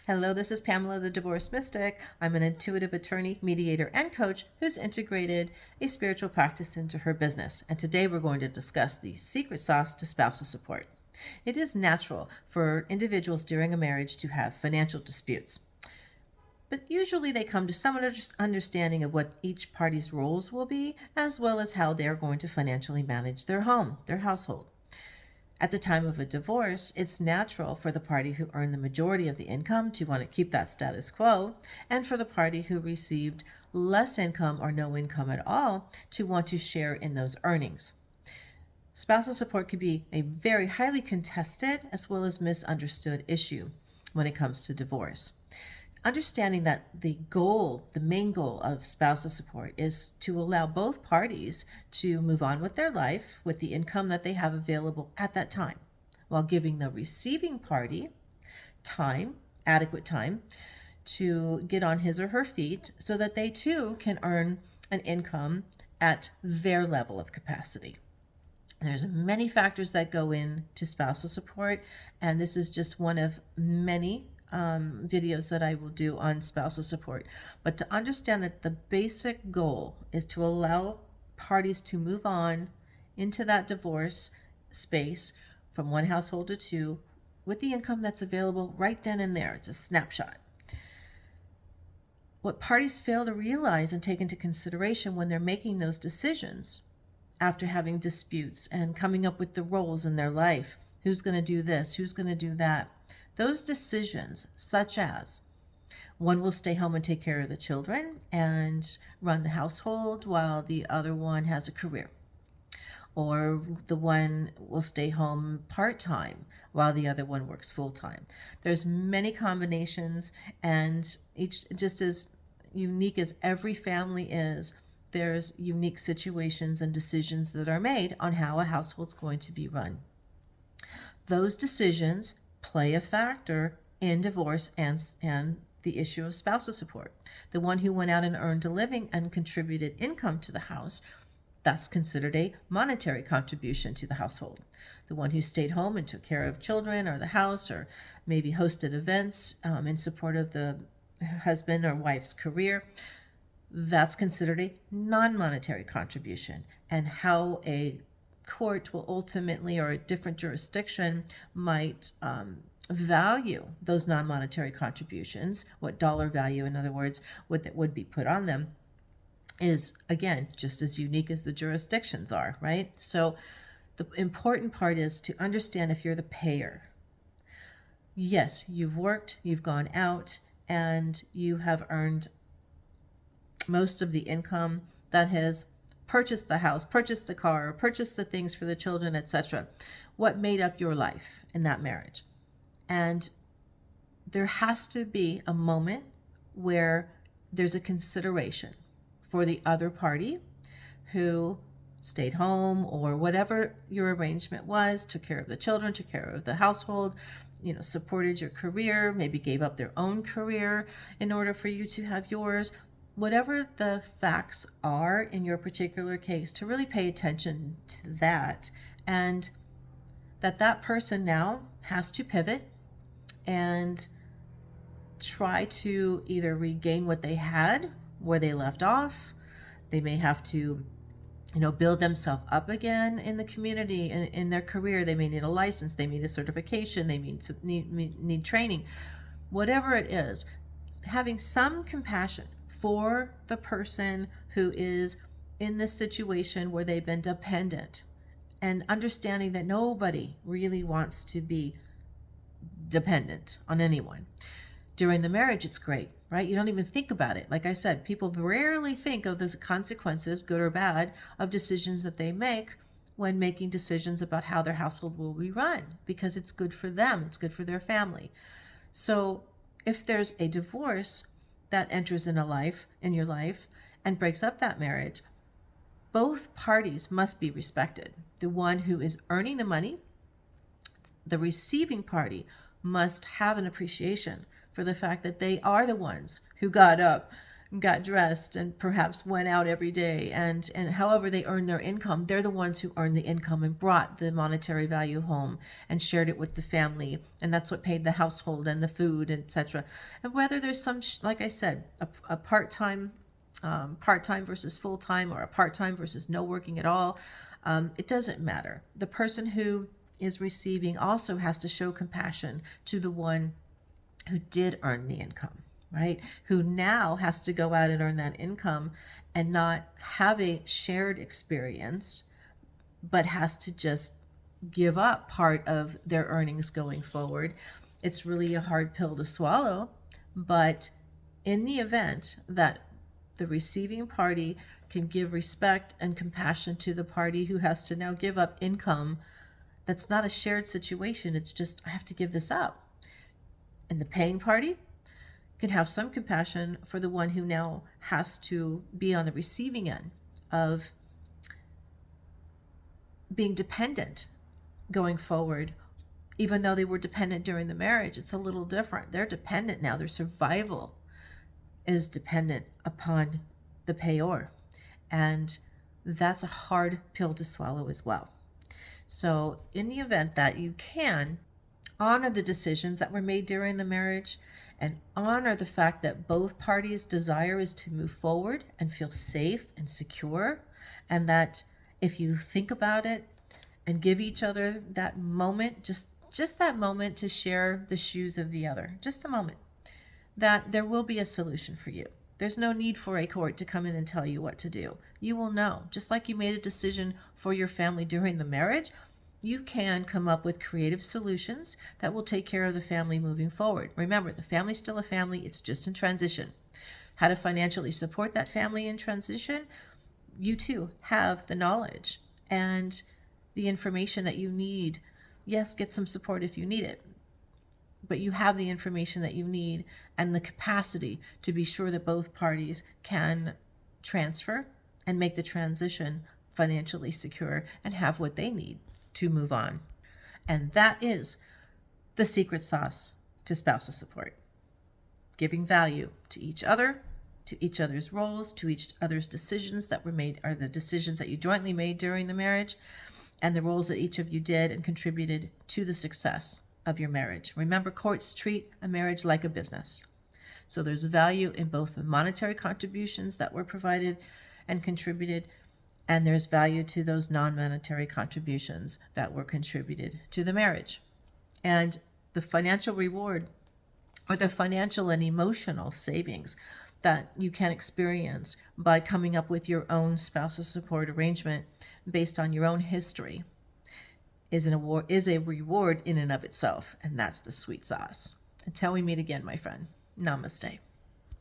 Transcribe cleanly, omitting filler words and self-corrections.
Hello, this is Pamela, the Divorce Mystic. I'm an intuitive attorney, mediator, and coach who's integrated a spiritual practice into her business. And today we're going to discuss the secret sauce to spousal support. It is natural for individuals during a marriage to have financial disputes, but usually they come to some understanding of what each party's roles will be, as well as how they're going to financially manage their home, their household. At the time of a divorce, it's natural for the party who earned the majority of the income to want to keep that status quo, and for the party who received less income or no income at all to want to share in those earnings. Spousal support could be a very highly contested as well as misunderstood issue when it comes to divorce. Understanding that the main goal of spousal support is to allow both parties to move on with their life with the income that they have available at that time, while giving the receiving party adequate time, to get on his or her feet so that they too can earn an income at their level of capacity. There's many factors that go into spousal support, and this is just one of many videos that I will do on spousal support. But to understand that the basic goal is to allow parties to move on into that divorce space from one household to two with the income that's available right then and there. It's a snapshot. What parties fail to realize and take into consideration when they're making those decisions after having disputes and coming up with the roles in their life, who's going to do this, who's going to do that, those decisions, such as one will stay home and take care of the children and run the household while the other one has a career, or the one will stay home part-time while the other one works full-time. There's many combinations, and each, just as unique as every family is, there's unique situations and decisions that are made on how a household's going to be run. Those decisions play a factor in divorce and the issue of spousal support. The one who went out and earned a living and contributed income to the house, that's considered a monetary contribution to the household. The one who stayed home and took care of children or the house, or maybe hosted events in support of the husband or wife's career, that's considered a non-monetary contribution. And how a court will ultimately, or a different jurisdiction might value those non-monetary contributions, what dollar value, in other words, what that would be put on them, is again just as unique as the jurisdictions are, right? So the important part is to understand, if you're the payer, yes, you've worked, you've gone out, and you have earned most of the income that has purchased the house, purchased the car, purchased the things for the children, etc. What made up your life in that marriage? And there has to be a moment where there's a consideration for the other party who stayed home, or whatever your arrangement was, took care of the children, took care of the household, supported your career, maybe gave up their own career in order for you to have yours. Whatever the facts are in your particular case, to really pay attention to that, and that person now has to pivot and try to either regain what they had where they left off. They may have to build themselves up again in the community, in their career. They may need a license, they need a certification, they need training. Whatever it is, having some compassion for the person who is in this situation where they've been dependent, and understanding that nobody really wants to be dependent on anyone. During the marriage, it's great, right? You don't even think about it. Like I said, people rarely think of the consequences, good or bad, of decisions that they make when making decisions about how their household will be run, because it's good for them, it's good for their family. So if there's a divorce that enters in your life and breaks up that marriage, both parties must be respected. The one who is earning the money, the receiving party, must have an appreciation for the fact that they are the ones who got up got dressed and perhaps went out every day, and however they earned their income, they're the ones who earned the income and brought the monetary value home and shared it with the family, and that's what paid the household and the food, etc. And whether there's some like I said, a part-time part-time versus full-time, or a part-time versus no working at all, it doesn't matter. The person who is receiving also has to show compassion to the one who did earn the income, right? Who now has to go out and earn that income and not have a shared experience, but has to just give up part of their earnings going forward. It's really a hard pill to swallow, but in the event that the receiving party can give respect and compassion to the party who has to now give up income, that's not a shared situation. It's just, I have to give this up. And the paying party can have some compassion for the one who now has to be on the receiving end of being dependent going forward. Even though they were dependent during the marriage, it's a little different. They're dependent now. Their survival is dependent upon the payor. And that's a hard pill to swallow as well. So in the event that you can honor the decisions that were made during the marriage and honor the fact that both parties' desire is to move forward and feel safe and secure, and that if you think about it and give each other that moment, just that moment to share the shoes of the other, just a moment, that there will be a solution for you. There's no need for a court to come in and tell you what to do. You will know. Just like you made a decision for your family during the marriage, you can come up with creative solutions that will take care of the family moving forward. Remember, the family's still a family. It's just in transition. How to financially support that family in transition, you too have the knowledge and the information that you need. Yes, get some support if you need it, but you have the information that you need and the capacity to be sure that both parties can transfer and make the transition financially secure and have what they need to move on. And that is the secret sauce to spousal support. Giving value to each other, to each other's roles, to each other's decisions that were made, or the decisions that you jointly made during the marriage, and the roles that each of you did and contributed to the success of your marriage. Remember, courts treat a marriage like a business. So there's value in both the monetary contributions that were provided and contributed, and there's value to those non-monetary contributions that were contributed to the marriage. And the financial reward, or the financial and emotional savings that you can experience by coming up with your own spousal support arrangement based on your own history, is a reward in and of itself. And that's the sweet sauce. Until we meet again, my friend. Namaste.